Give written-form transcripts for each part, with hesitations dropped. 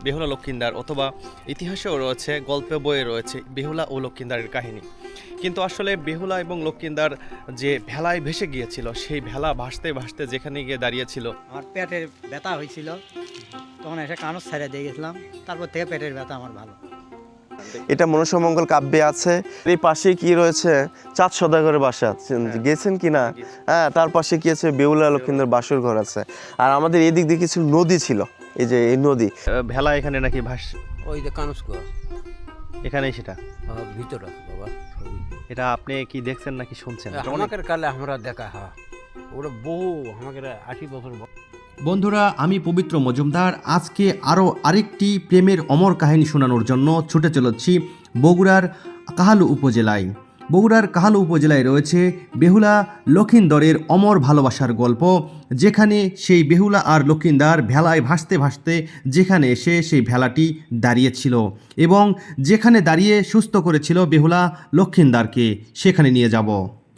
বেহুলা লক্ষিন্দার, অথবা ইতিহাসেও রয়েছে, গল্পে বইয়ে রয়েছে বেহুলা ও লক্ষিন্দারের কাহিনী। কিন্তু আসলে বেহুলা এবং লক্ষিন্দার যে ভেলায় ভেসে গিয়েছিল, সেই ভেলা ভাসতে ভাসতে যেখানে গিয়ে দাঁড়িয়েছিল, আমার পেটের ব্যথা হয়েছিল, তখন এসে কানস ছাড়িয়ে দিয়ে গেছিলাম, তারপর থেকে পেটের ব্যথা আমার ভালো। এটা মনসামঙ্গল কাব্যে আছে। এই পাশে কি রয়েছে, চাঁদ সদাগরের বাসা, গেছেন কি না? হ্যাঁ, তার পাশে কি আছে, বেহুলা লক্ষিন্দার বাসর ঘর আছে। আর আমাদের এই দিক দিয়ে কিছু নদী ছিল, এই যে এই নদী ভেলা এখানে নাকি ভাস, ওই যে কানুসকুয়া এখানেই সেটা। ভিতর আছে বাবা। এটা আপনি কি দেখছেন নাকি শুনছেন? আমাদের কালে আমরা দেখা ওরা বহু আমাদের 80 বছর বন্ধুরা, আমি পবিত্র মজুমদার আজকে আরও আরেকটি প্রেমের অমর কাহিনী শোনানোর জন্য ছুটে চলেছি বগুড়ার কাহালু উপজেলায়। বগুড়ার কাহালু উপজেলায় রয়েছে বেহুলা লক্ষিন্দরের অমর ভালোবাসার গল্প, যেখানে সেই বেহুলা আর লক্ষিন্দার ভেলায় ভাসতে ভাসতে যেখানে এসে সেই ভেলাটি দাঁড়িয়েছিল এবং যেখানে দাঁড়িয়ে সুস্থ করেছিল বেহুলা লক্ষিন্দারকে, সেখানে নিয়ে যাব।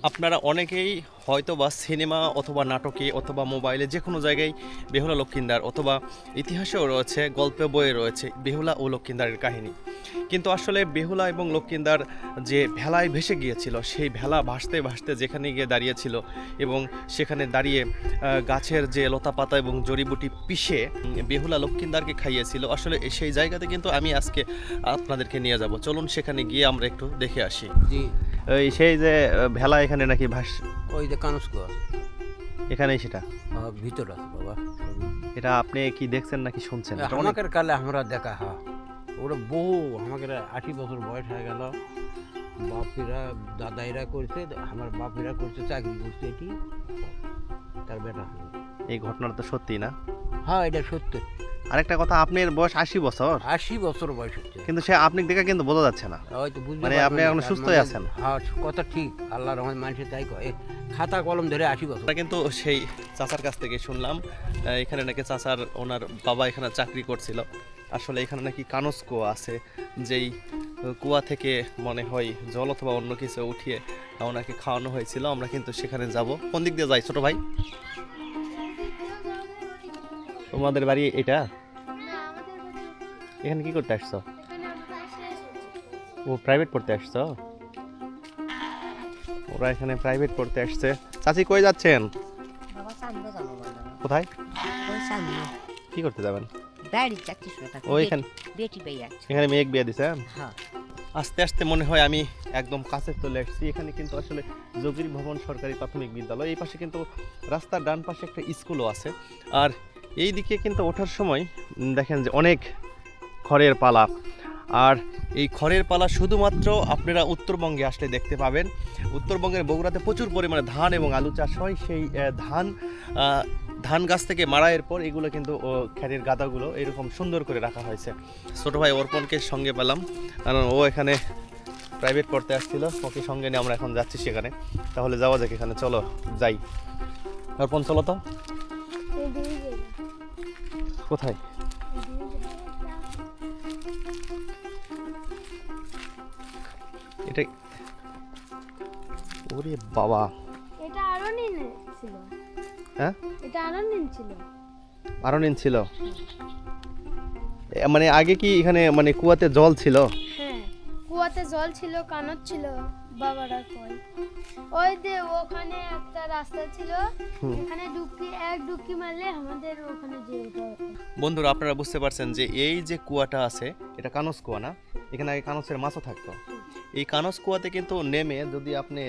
আপনারা অনেকেই হয়তো বা সিনেমা অথবা নাটকে অথবা মোবাইলে যে কোনো জায়গায় বেহুলা লক্ষিন্দার, অথবা ইতিহাসেও রয়েছে, গল্পে বইয়ে রয়েছে বেহুলা ও লক্ষিন্দারের কাহিনী। কিন্তু আসলে বেহুলা এবং লক্ষিন্দার যে ভেলায় ভেসে গিয়েছিল, সেই ভেলা ভাসতে ভাসতে যেখানে গিয়ে দাঁড়িয়েছিল এবং সেখানে দাঁড়িয়ে গাছের যে লতা পাতা এবং জড়িবুটি পিষে বেহুলা লক্ষিন্দারকে খাইয়েছিল, আসলে সেই জায়গাতে কিন্তু আমি আজকে আপনাদেরকে নিয়ে যাব। চলুন সেখানে গিয়ে আমরা একটু দেখে আসি। জি, এই সেই যে ভেলা এখানে নাকি ভাস, ওই যে কানুসকুয়া এখানেই সেটা। ভিতর আছে বাবা। এটা আপনি কি দেখছেন নাকি শুনছেন? আমাদের কালে আমরা দেখা ওরা বহু আমাদের 80 বছর বয়স হয়ে গেল। বাপিরা দাদাইরা করছে, আমার বাপিরা করছে, চাকরি করছে, এটি তার বেটা। এই ঘটনাটা তো সত্যি না? হ্যাঁ, এটা সত্যি। আরেকটা কথা, আপনার বয়স 80 বছর, 80 বছর বয়স হচ্ছে, কিন্তু সে আপনি দেখে কিন্তু বোঝা যাচ্ছে না। হয়তো বুঝতে মানে আপনি পারবেন এখন না, সুস্থই আছেন। হ্যাঁ, কথা ঠিক। আল্লাহর রহমতে মানুষের তাই কয়, খাতা কলম ধরে 80 বছর। আমরা কিন্তু সেই চাচার কাছ থেকে শুনলাম, এখানে নাকি চাচার ওনার বাবা এখানে চাকরি করছিল। আসলে এখানে নাকি কানস কুয়া আছে, যেই কুয়া থেকে মনে হয় জল অথবা অন্য কিছু উঠিয়ে ওনাকে খাওয়ানো হয়েছিল। আমরা কিন্তু সেখানে যাব। কোন দিক দিয়ে যাই ছোট ভাই? তোমাদের বাড়ি এটা? এখানে কি করতে আসছো? ও প্রাইভেট পড়তে আসছো? ওরা এখানে প্রাইভেট পড়তে আসছে। চাচি কই যাচ্ছেন? কোথায় কি করতে যাবেন? ও এখানে এখানে মেয়ে বিয়ে দিছেন? আস্তে আস্তে মনে হয় আমি একদম কাছে চলে আসছি। এখানে কিন্তু আসলে যোগীর ভবন সরকারি প্রাথমিক বিদ্যালয়। এই পাশে কিন্তু রাস্তার ডান পাশে একটা স্কুলও আছে। আর এই দিকে কিন্তু ওঠার সময় দেখেন যে অনেক খড়ের পালা, আর এই খড়ের পালা শুধুমাত্র আপনারা উত্তরবঙ্গে আসলে দেখতে পাবেন। উত্তরবঙ্গের বগুড়াতে প্রচুর পরিমাণে ধান এবং আলু চাষ হয়। সেই ধান গাছ থেকে মাড়াইয়ের পর এগুলো কিন্তু খ্যারের গাদাগুলো এরকম সুন্দর করে রাখা হয়েছে। ছোটো ভাই অর্পণকে সঙ্গে পেলাম, কারণ ও এখানে প্রাইভেট পড়তে আসছিল। ওকে সঙ্গে নিয়ে আমরা এখন যাচ্ছি সেখানে। তাহলে যাওয়া যাক, এখানে চলো যাই। অর্পণ চলো তো। কোথায়? এটা ওরে বাবা, এটা আরো নিন ছিল। হ্যাঁ, এটা আরো নিন ছিল। আরো নিন ছিল। মানে আগে কি এখানে মানে কুয়াতে জল ছিল? হ্যাঁ, কুয়াতে জল ছিল, কানট ছিল, বাবারা কয়। ওই যে ওখানে একটা রাস্তা ছিল, এখানে ডুবকি মারলে আমাদের ওখানে যে ওটা। বন্ধুরা, আপনারা বুঝতে পারছেন যে এই যে কুয়াটা আছে, এটা কানস কুয়া না? এখানে আগে কানসের মাছও থাকতো। এই কানস কুয়াতে কিন্তু নেমে যদি আপনি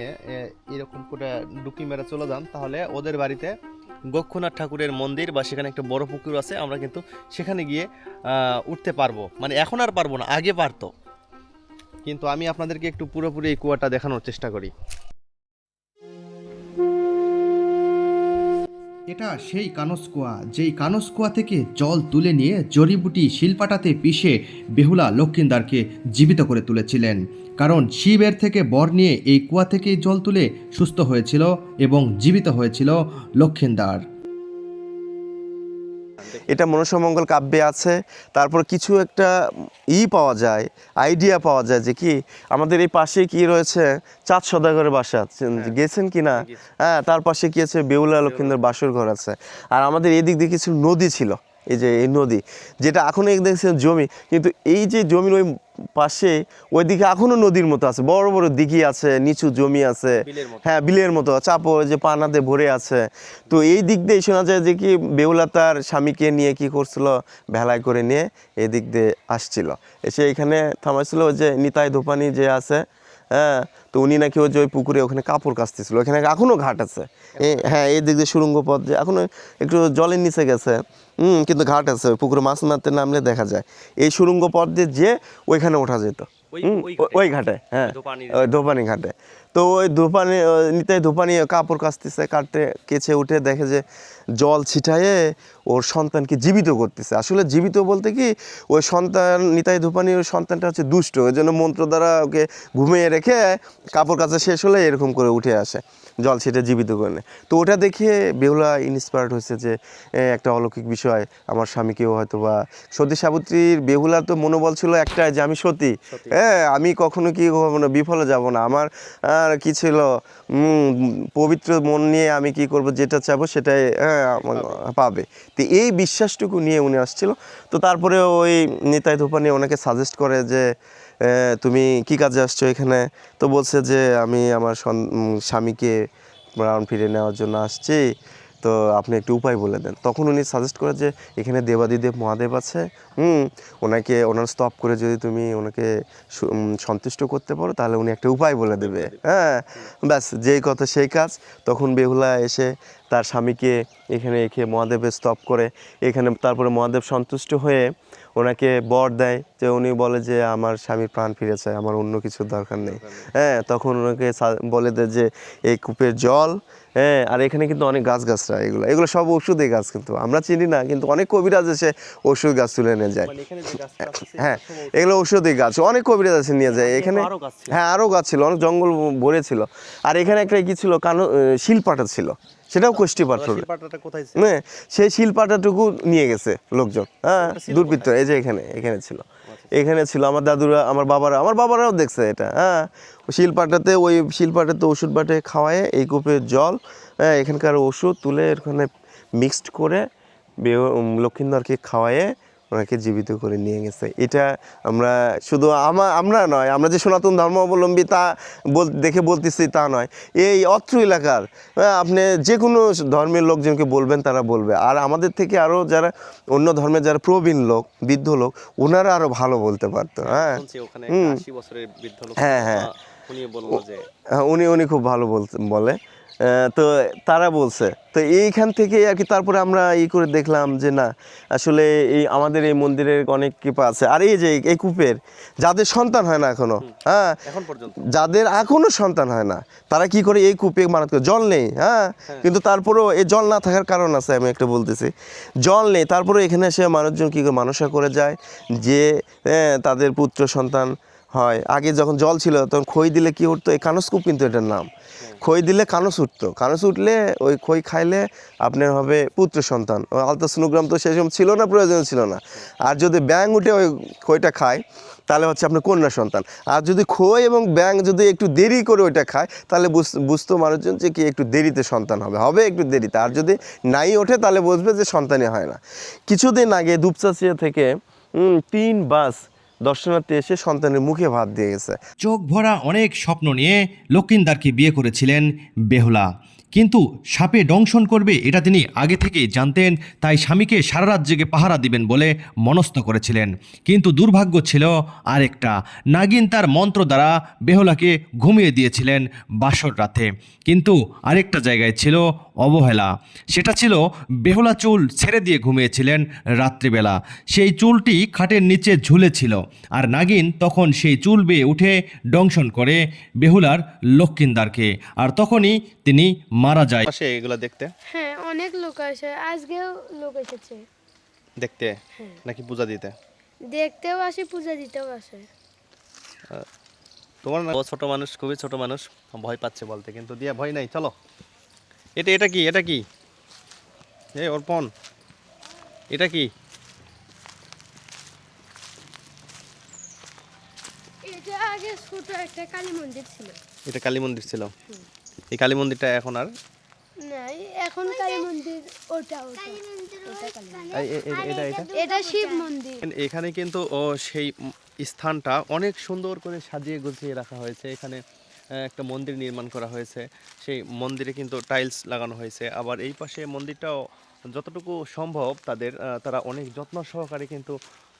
এরকম করে ডুবকি মেরে চলে যান, তাহলে ওদের বাড়িতে গোক্ষনাথ ঠাকুরের মন্দির বা সেখানে একটা বড় পুকুর আছে। আমরা কিন্তু সেখানে গিয়ে উঠতে পারবো। মানে এখন আর পারবো না, আগে পারতো। কিন্তু আমি আপনাদেরকে একটু পুরোপুরি এই কুয়াটা দেখানোর চেষ্টা করি। এটা সেই কানসকুয়া, যেই কানসকুয়া থেকে জল তুলে নিয়ে জড়িবুটি শিলপাটাতে পিষে বেহুলা লক্ষিন্দারকে জীবিত করে তুলেছিলেন। কারণ শিবের থেকে বর নিয়ে এই কুয়া থেকে জল তুলে সুস্থ হয়েছিল এবং জীবিত হয়েছিল লক্ষিন্দার। এটা মনসামঙ্গল কাব্যে আছে। তারপর কিছু একটা পাওয়া যায়, আইডিয়া পাওয়া যায় যে কি আমাদের এই পাশে কি রয়েছে, চাঁদ সদাগরের বাসা, গেছেন কি না? হ্যাঁ, তার পাশে কি আছে, বেহুলা লক্ষিন্দার বাসর ঘর আছে। আর আমাদের এই দিক দিয়ে কিছু নদী ছিল, এই যে এই নদী, যেটা এখন এই দেখছেন জমি, কিন্তু এই যে জমির ওই পাশে ওইদিকে এখনো নদীর মতো আছে, বড় বড় দিঘি আছে, নিচু জমি আছে, হ্যাঁ বিলের মতো চাপো যে পানাতে ভরে আছে। তো এই দিক দিয়ে শোনা যায় যে কি বেহুলা তার স্বামীকে নিয়ে কি করছিল, ভেলায় করে নিয়ে এই দিক দিয়ে আসছিল, এসে এখানে থামাইছিল। ওই যে নিতাই ধোপানি যে আছে, হ্যাঁ, তো উনি নাকি ওই যে ওই পুকুরে ওখানে কাপড় কাচতেছিল, ওখানে এখনো ঘাট আছে, হ্যাঁ এই দিক দিয়ে সুড়ঙ্গ পথ যে এখনো একটু জলের নিচে গেছে, কিন্তু ঘাট আছে, ওই পুকুরে মাছ মারতে নামলে দেখা যায় এই সুড়ঙ্গ পথ দিয়ে যে ওইখানে ওঠা যেত, ওই ঘাটে, হ্যাঁ ওই ধোপানি ঘাটে। তো ওই ধোপানি নিতাই ধোপানি কাপড় কাচতেছে, কাটতে কেচে উঠে দেখে যে জল ছিটায়ে ওর সন্তানকে জীবিত করতেছে। আসলে জীবিত বলতে কি, ওই সন্তান নিতাই ধোপানির ওই সন্তানটা হচ্ছে দুষ্ট, ওই জন্য মন্ত্র দ্বারা ওকে ঘুমিয়ে রেখে কাপড় কাচা শেষ হলে এরকম করে উঠে আসে, জল ছিটে জীবিত করে নেয়। তো ওটা দেখে বেহুলা ইন্সপায়ার্ড হয়েছে যে একটা অলৌকিক বিষয়, আমার স্বামীকেও হয়তো বা সতী সাবিত্রীর বেহুলার তো মনোবল ছিল একটাই যে আমি সতী, হ্যাঁ আমি কখনো কি কখনো বিফলে যাব না, আমার আর কি ছিল পবিত্র মন নিয়ে আমি কি করব, যেটা চাইবো সেটাই পাবে। তো এই বিশ্বাসটুকু নিয়ে উনি আসছিল। তো তারপরে ওই নিতাই ধোপানি ওনাকে সাজেস্ট করে যে তুমি কি কাজে আসছো এখানে? তো বলছে যে আমি আমার স্বামীকে প্রাণ ফিরে নেওয়ার জন্য আসছি, তো আপনি একটু উপায় বলে দেন। তখন উনি সাজেস্ট করে যে এখানে দেবাদিদেব মহাদেব আছে, ওনাকে ওনার স্তব করে যদি তুমি ওনাকে সন্তুষ্ট করতে পারো তাহলে উনি একটা উপায় বলে দেবে, হ্যাঁ ব্যাস যেই কথা সেই কাজ। তখন বেহুলা এসে তার স্বামীকে এখানে রেখে মহাদেবের স্তব করে, এখানে তারপরে মহাদেব সন্তুষ্ট হয়ে ওনাকে বর দেয়, যে উনি বলে যে আমার স্বামীর প্রাণ ফিরেছে, আমার অন্য কিছুর দরকার নেই, হ্যাঁ। তখন ওনাকে বলে দেয় যে এই কূপের জল, হ্যাঁ, আর এখানে কিন্তু অনেক গাছগাছরা, এগুলো সব ওষুধের গাছ, কিন্তু আমরা চিনি না, কিন্তু অনেক কবিরাজ এসে ওষুধ গাছ তুলে নিয়ে যায়, হ্যাঁ এগুলো ঔষধি গাছ, অনেক কবিরাজ এসে নিয়ে যায় এখানে, হ্যাঁ আরও গাছ ছিল, অনেক জঙ্গল ভরে ছিল। আর এখানে একটা কি ছিল, শিলপাটা ছিল, সেটাও কোষ্ঠী পাথর, হ্যাঁ সেই শিলপাটাটুকু নিয়ে গেছে লোকজন, হ্যাঁ দুর্বৃত্ত, এই যে এখানে ছিল, এখানে ছিল। আমার দাদুরা, আমার বাবারাও দেখছে এটা, হ্যাঁ শিলপাটাতে, ওই শিলপাটাতে ওষুধ বাটে খাওয়ায় এই কূপের জল, হ্যাঁ এখানকার ওষুধ তুলে এখানে মিক্সড করে লক্ষ্মীন্দরকে খাওয়ায়ে ওনাকে জীবিত করে নিয়ে গেছে। এটা আমরা শুধু আমরা নয়, আমরা যে সনাতন ধর্মাবলম্বী তা দেখে বলতেছি তা নয়, এই অত্র এলাকার আপনি যে কোনো ধর্মের লোকজনকে বলবেন তারা বলবে। আর আমাদের থেকে আরও যারা অন্য ধর্মের যারা প্রবীণ লোক, বৃদ্ধ লোক, ওনারা আরও ভালো বলতে পারতো, হ্যাঁ হ্যাঁ হ্যাঁ উনি খুব ভালো বলে। তো তারা বলছে, তো এইখান থেকে আর কি তারপরে আমরা করে দেখলাম যে না আসলে এই আমাদের এই মন্দিরের অনেক কৃপা আছে। আর এই যে এই কূপের যাদের সন্তান হয় না এখনো, হ্যাঁ যাদের এখনো সন্তান হয় না, তারা কি করে এই কূপে মানত করে, জল নেই, হ্যাঁ কিন্তু তারপরেও এই জল না থাকার কারণ আছে, আমি একটা বলতেছি, জল নেই তারপরে এখানে এসে মানুষজন কী করে মানসা করে যায় যে তাদের পুত্র সন্তান হয়। আগে যখন জল ছিল তখন খই দিলে কি উঠতো, এই কানসকূপ কিন্তু এটার নাম, খই দিলে কানস উঠতো, কানস উঠলে ওই খই খাইলে আপনার হবে পুত্র সন্তান। ওই আলট্রাসোনোগ্রাম তো সেরকম ছিল না, প্রয়োজন ছিল না। আর যদি ব্যাঙ উঠে ওই খইটা খায় তাহলে হচ্ছে আপনার কন্যা সন্তান। আর যদি খই এবং ব্যাঙ যদি একটু দেরি করে ওইটা খায় তাহলে বুঝতো মানুষজন যে কি একটু দেরিতে সন্তান হবে একটু দেরিতে। আর যদি নাই ওঠে তাহলে বুঝবে যে সন্তানই হয় না। কিছুদিন আগে দুপচাচিয়া থেকে 3 বাস দর্শনার্থী এসে সন্তানের মুখে ভাত দিয়ে গেছে। চোখ ভরা অনেক স্বপ্ন নিয়ে লক্ষিন্দারকে বিয়ে করেছিলেন বেহুলা, কিন্তু সাপে দংশন করবে এটা তিনি আগে থেকেই জানতেন, তাই স্বামীকে সারা রাত জেগে পাহারা দিবেন বলে মনস্থ করেছিলেন। কিন্তু দুর্ভাগ্য ছিল আরেকটা, নাগিন তার মন্ত্র দ্বারা বেহুলাকে ঘুমিয়ে দিয়েছিলেন বাসর রাতে। কিন্তু আরেকটা জায়গায় ছিল অবহেলা, সেটা ছিল বেহুলা চুল ছেড়ে দিয়ে ঘুমিয়েছিলেন রাত্রিবেলা, সেই চুলটি খাটের নিচে ঝুলেছিল, আর নাগিন তখন সেই চুল বেয়ে উঠে দংশন করে বেহুলার লক্ষিন্দারকে, আর তখনই তিনি মারা যায়। এগুলো দেখতে, হ্যাঁ অনেক লোক আসে, আজকেও লোক এসেছে দেখতে নাকি পূজা দিতে? দেখতেও আসে, পূজা দিতেও আসে। তোমার না ছোট মানুষ, খুবই ছোট মানুষ, ভয় পাচ্ছে বলতে, কিন্তু দিয়া ভয় নাই। চলো এটা কি এই অর্পণ, এটা কি? এটা আগে ছোট একটা কালী মন্দির ছিল। এটা কালী মন্দির ছিল, এই কালী মন্দিরটা এখন আর না এখন কালী মন্দির ওটা ওটা ওটা কালী মন্দির। এটা এটা শিব মন্দির। এখানে কিন্তু সেই স্থানটা অনেক সুন্দর করে সাজিয়ে গুছিয়ে রাখা হয়েছে। এখানে একটা মন্দির নির্মাণ করা হয়েছে, সেই মন্দিরে কিন্তু টাইলস লাগানো হয়েছে। আবার এই পাশে মন্দিরটাও যতটুকু সম্ভব তারা অনেক যত্ন সহকারে কিন্তু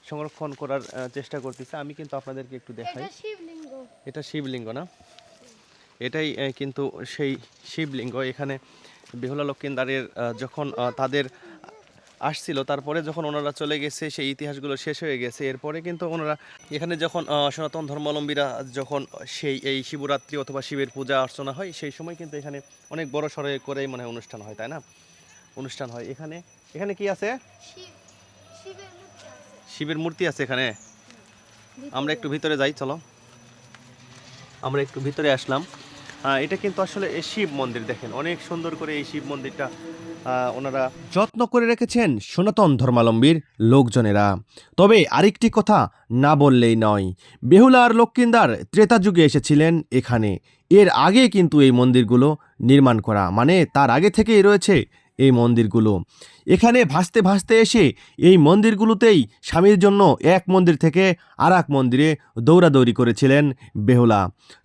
সংরক্ষণ করার চেষ্টা করতেছে। আমি কিন্তু আপনাদেরকে একটু দেখাই। এটা শিবলিঙ্গ। এটা শিবলিঙ্গ না, এটাই কিন্তু সেই শিবলিঙ্গ। এখানে বেহুলা লক্ষিন্দারের যখন তাদের আসছিল, তারপরে যখন ওনারা চলে গেছে, সেই ইতিহাসগুলো শেষ হয়ে গেছে। এরপরে কিন্তু ওনারা এখানে যখন সনাতন ধর্মাবলম্বীরা যখন এই শিবরাত্রি অথবা শিবের পূজা অর্চনা হয়, সেই সময় কিন্তু এখানে অনেক বড় সড়ে করেই মানে অনুষ্ঠান হয়, তাই না? অনুষ্ঠান হয় এখানে। এখানে কি আছে? শিবের মূর্তি আছে এখানে। আমরা একটু ভিতরে যাই, চলো। আমরা একটু ভিতরে আসলাম। এটা কিন্তু আসলে শিব মন্দির, দেখেন অনেক সুন্দর করে এই শিব মন্দিরটা ওনারা যত্ন করে রেখেছেন সনাতন ধর্মাবলম্বীর লোকজনেরা। তবে আরেকটি কথা না বললেই নয়, বেহুলা আর লক্ষিন্দার ত্রেতা যুগে এসেছিলেন এখানে। এর আগে কিন্তু এই মন্দিরগুলো নির্মাণ করা, মানে তার আগে থেকেই রয়েছে এই মন্দিরগুলো। এখানে ভাসতে ভাসতে এসে এই মন্দিরগুলোতেই স্বামীর জন্য এক মন্দির থেকে আর এক মন্দিরে দৌড়াদৌড়ি করেছিলেন বেহুলা।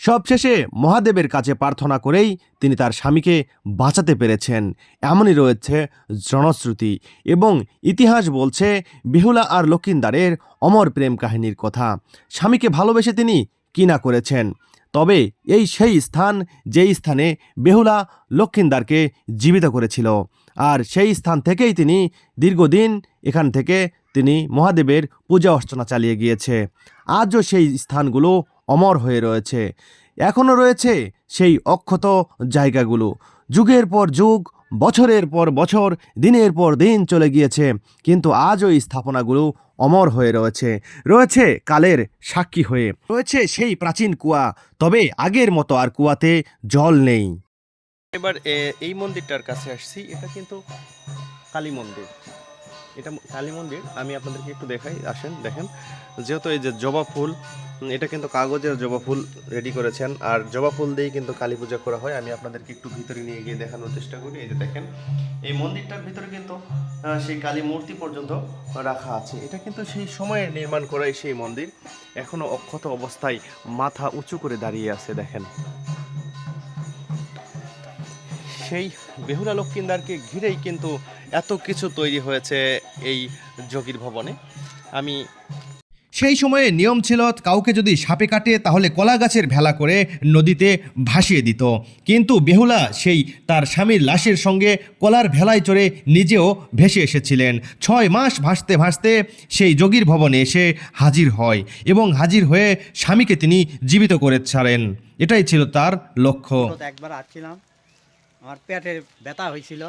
সবশেষে মহাদেবের কাছে প্রার্থনা করেই তিনি তার স্বামীকে বাঁচাতে পেরেছেন, এমনই রয়েছে জনশ্রুতি। এবং ইতিহাস বলছে বেহুলা আর লক্ষিন্দারের অমর প্রেম কাহিনীর কথা। স্বামীকে ভালোবেসে তিনি কি না করেছেন। তবে এই সেই স্থান যেই স্থানে বেহুলা লক্ষিন্দারকে জীবিত করেছিল, আর সেই স্থান থেকেই তিনি দীর্ঘদিন এখান থেকে তিনি মহাদেবের পূজা অর্চনা চালিয়ে গিয়েছে। আজও সেই স্থানগুলো অমর হয়ে রয়েছে। এখনও রয়েছে সেই অক্ষত জায়গাগুলো। যুগের পর যুগ, বছরের পর বছর, দিনের পর দিন চলে গিয়েছে, কিন্তু আজও এই স্থাপনাগুলো অমর হয়ে রয়েছে, রয়েছে কালের সাক্ষী হয়ে। রয়েছে সেই প্রাচীন কুয়া, তবে আগের মতো আর কুয়াতে জল নেই। এবার এই মন্দিরটার কাছে আসছি। এটা কিন্তু কালী মন্দির, এটা কালী মন্দির। আমি আপনাদেরকে একটু দেখাই, আসেন দেখেন। যেহেতু এই যে জবা ফুল, এটা কিন্তু কাগজের জবা ফুল রেডি করেছেন, আর জবা ফুল দিয়েই কিন্তু কালী পূজা করা হয়। আমি আপনাদেরকে একটু ভিতরে নিয়ে গিয়ে দেখানোর চেষ্টা করি। এই যে দেখেন, এই মন্দিরটার ভিতরে কিন্তু সেই কালী মূর্তি পর্যন্ত রাখা আছে। এটা কিন্তু সেই সময়ে নির্মাণ করাই সেই মন্দির, এখনো অক্ষত অবস্থায় মাথা উঁচু করে দাঁড়িয়ে আছে, দেখেন। সেই বেহুলা লক্ষিন্দারকে ঘিরেই কিন্তু এত কিছু তৈরি হয়েছে এই যোগীর ভবনে। আমি সেই সময়ে নিয়ম ছিল, কাউকে যদি সাপে কাটে তাহলে কলা গাছের ভেলা করে নদীতে ভাসিয়ে দিত। কিন্তু বেহুলা সেই তার স্বামীর লাশের সঙ্গে কলার ভেলায় চড়ে নিজেও ভেসে এসেছিলেন। 6 মাস ভাসতে ভাসতে সেই যোগীর ভবনে এসে হাজির হয়, এবং হাজির হয়ে স্বামীকে তিনি জীবিত করে ছাড়েন। এটাই ছিল তার লক্ষ্য। তো একবার আসছিলাম, আমার পেটের ব্যথা হয়েছিল,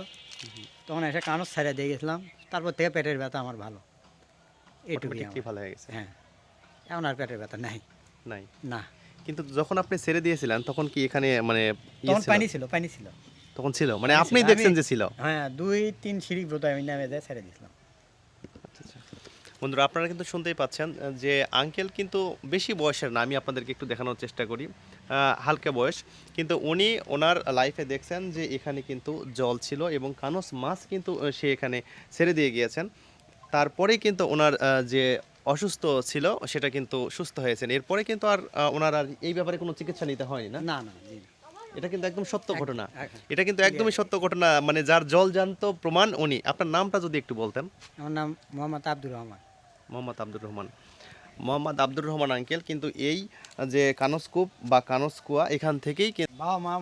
তখন এসে কানস ছাড়া দিয়ে গেছিলাম। তারপর থেকে পেটের ব্যথা আমার ভালো, এটুকুই অটোমেটিকলি ভালো হয়ে গেছে। হ্যাঁ, এখন আর পেটের ব্যথা নাই। নাই, না, কিন্তু যখন আপনি ছেড়ে দিয়েছিলেন তখন কি এখানে মানে তখন পানি ছিল, পানি ছিল। তখন ছিল মানে পানি আপনি ছিল, দেখছেন আমি- যে ছিল। হ্যাঁ, 2-3 সিঁড়ি বোধ আমি নামে যায় ছেড়ে দিয়েছিলাম। বন্ধুরা, আপনারা কিন্তু শুনতেই পাচ্ছেন যে আঙ্কেল কিন্তু বেশি বয়সের না। আমি আপনাদেরকে একটু দেখানোর চেষ্টা করি, হালকা বয়স, কিন্তু উনি ওনার লাইফে দেখছেন যে এখানে কিন্তু জল ছিল এবং কানস মাছ কিন্তু সে এখানে ছেড়ে দিয়ে গিয়েছেন। তারপরেই কিন্তু ওনার যে অসুস্থ ছিল সেটা কিন্তু সুস্থ হয়েছেন। এরপরে কিন্তু আর ওনার আর এই ব্যাপারে কোনো চিকিৎসা নিতে হয়নি না। না না, জি না। এটা কিন্তু একদম সত্য ঘটনা। একদম। এটা কিন্তু একদমই সত্য ঘটনা, মানে যার জল জান্ত প্রমাণ উনি। আপনার নামটা যদি একটু বলতেন। আমার নাম মোহাম্মদ আব্দুর রহমান। মোহাম্মদ আব্দুর রহমান। মোহাম্মদ আব্দুর রহমান আঙ্কেল কিন্তু এই যে কানসকূপ বা কানসকুয়া এখান থেকেই বাবা মা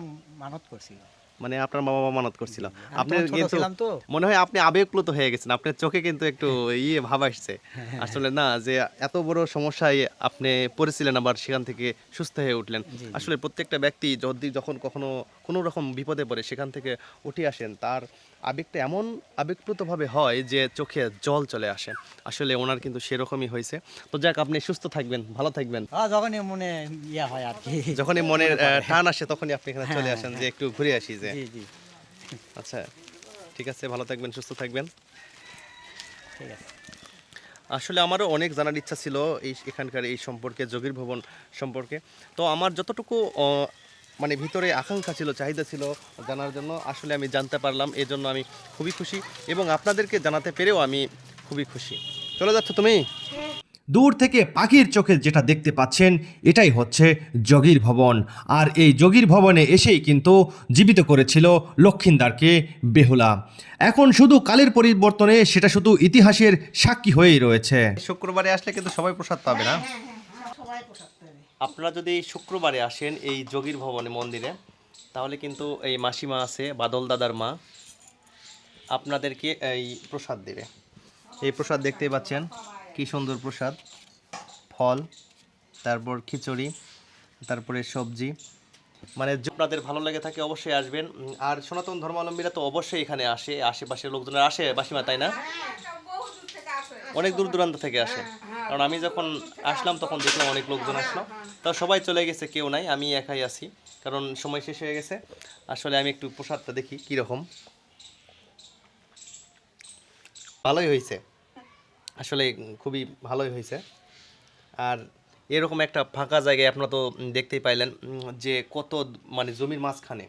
মানত করছিল, মানে আপনার বাবা মা মানত করছিল। আমি আপনি তখন ছোট কিন্তু ছিলাম তো। মনে হয় আপনি আবেগপ্লুত হয়ে গেছেন, আপনার চোখে কিন্তু একটু ভাব আসছে। আসলে না, যে এত বড় সমস্যায় আপনি পড়েছিলেন, আবার সেখান থেকে সুস্থ হয়ে উঠলেন। জি। আসলে প্রত্যেকটা ব্যক্তি যদি যখন কখনো কোনো রকম বিপদে পড়ে সেখান থেকে উঠে আসেন, তার আবেগটা এমন আবেগপ্লুতভাবে হয় যে চোখে জল চলে আসে। আসলে ওনার কিন্তু সেরকমই হয়েছে। তো যাক, আপনি সুস্থ থাকবেন, ভালো থাকবেন। যখনই মনে ইয়া হয় আর কি, যখনই মনের টান আসে তখনই আপনি এখানে চলে আসেন যে একটু ঘুরে আসি যে। জি জি, আচ্ছা, ঠিক আছে, ভালো থাকবেন, সুস্থ থাকবেন। ঠিক আছে। আসলে আমারও অনেক জানার ইচ্ছা ছিল এখানকার এই সম্পর্কে, যোগীর ভবন সম্পর্কে। তো আমার যতটুকু মানে ভিতরে আকাঙ্ক্ষা ছিল, চাহিদা ছিল জানার জন্য। আসলে আমি জানতে পারলাম, এজন্য আমি খুবই খুশি এবং আপনাদেরকে জানাতে পেরেও আমি খুবই খুশি। চলে যাচ্ছ তুমি? দূর থেকে পাখির চোখে যেটা দেখতে পাচ্ছেন এটাই হচ্ছে যোগীর ভবন। আর এই যোগীর ভবনে এসেই কিন্তু জীবিত করেছিল লক্ষিন্দারকে বেহুলা। এখন শুধু কালের পরিবর্তনে সেটা শুধু ইতিহাসের সাক্ষী হয়েই রয়েছে। শুক্রবারে আসলে কিন্তু সবাই প্রসাদ পাবে না? আপনারা যদি শুক্রবারে আসেন এই যোগীর ভবনে মন্দিরে, তাহলে কিন্তু এই মাসিমা আছে, বাদল দাদার মা, আপনাদেরকে এই প্রসাদ দেবে। এই প্রসাদ দেখতেই পাচ্ছেন, কি সুন্দর প্রসাদ। ফল, তারপর খিচুড়ি, তারপরে সবজি। মানে আপনাদের ভালো লেগে থাকে অবশ্যই আসবেন। আর সনাতন ধর্মাবলম্বীরা তো অবশ্যই এখানে আসে, আশেপাশের লোকজনের আসে মাসিমা, তাই না? অনেক দূর দূরান্ত থেকে আসে। কারণ আমি যখন আসলাম তখন দেখলাম অনেক লোকজন আসলো, তা সবাই চলে গেছে, কেউ নাই, আমি একাই আছি, কারণ সময় শেষ হয়ে গেছে। আসলে আমি একটু প্রসাদটা দেখি কীরকম। ভালোই হয়েছে, আসলে খুবই ভালোই হয়েছে। আর এরকম একটা ফাঁকা জায়গায় আপনারা তো দেখতেই পাইলেন যে কত মানে জমির মাঝখানে,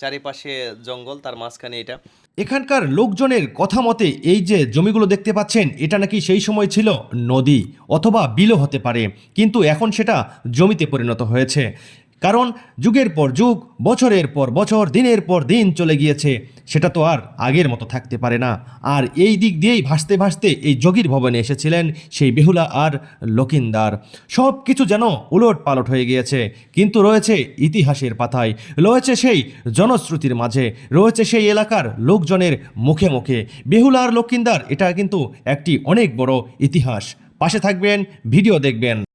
চারিপাশে জঙ্গল, তার মাঝখানে এটা। এখানকার লোকজনের কথা মতে এই যে জমিগুলো দেখতে পাচ্ছেন এটা নাকি সেই সময় ছিল নদী অথবা বিলও হতে পারে, কিন্তু এখন সেটা জমিতে পরিণত হয়েছে। কারণ যুগের পর যুগ, বছরের পর বছর, দিনের পর দিন চলে গিয়েছে, সেটা তো আর আগের মতো থাকতে পারে না। আর এই দিক দিয়েই ভাসতে ভাসতে এই যোগীর ভবনে এসেছিলেন সেই বেহুলা আর লক্ষিন্দার। সব কিছু যেন উলট পালট হয়ে গিয়েছে, কিন্তু রয়েছে ইতিহাসের পাতায়, রয়েছে সেই জনশ্রুতির মাঝে, রয়েছে সেই এলাকার লোকজনের মুখে মুখে। বেহুলা আর লক্ষিন্দার এটা কিন্তু একটি অনেক বড় ইতিহাস। পাশে থাকবেন, ভিডিও দেখবেন।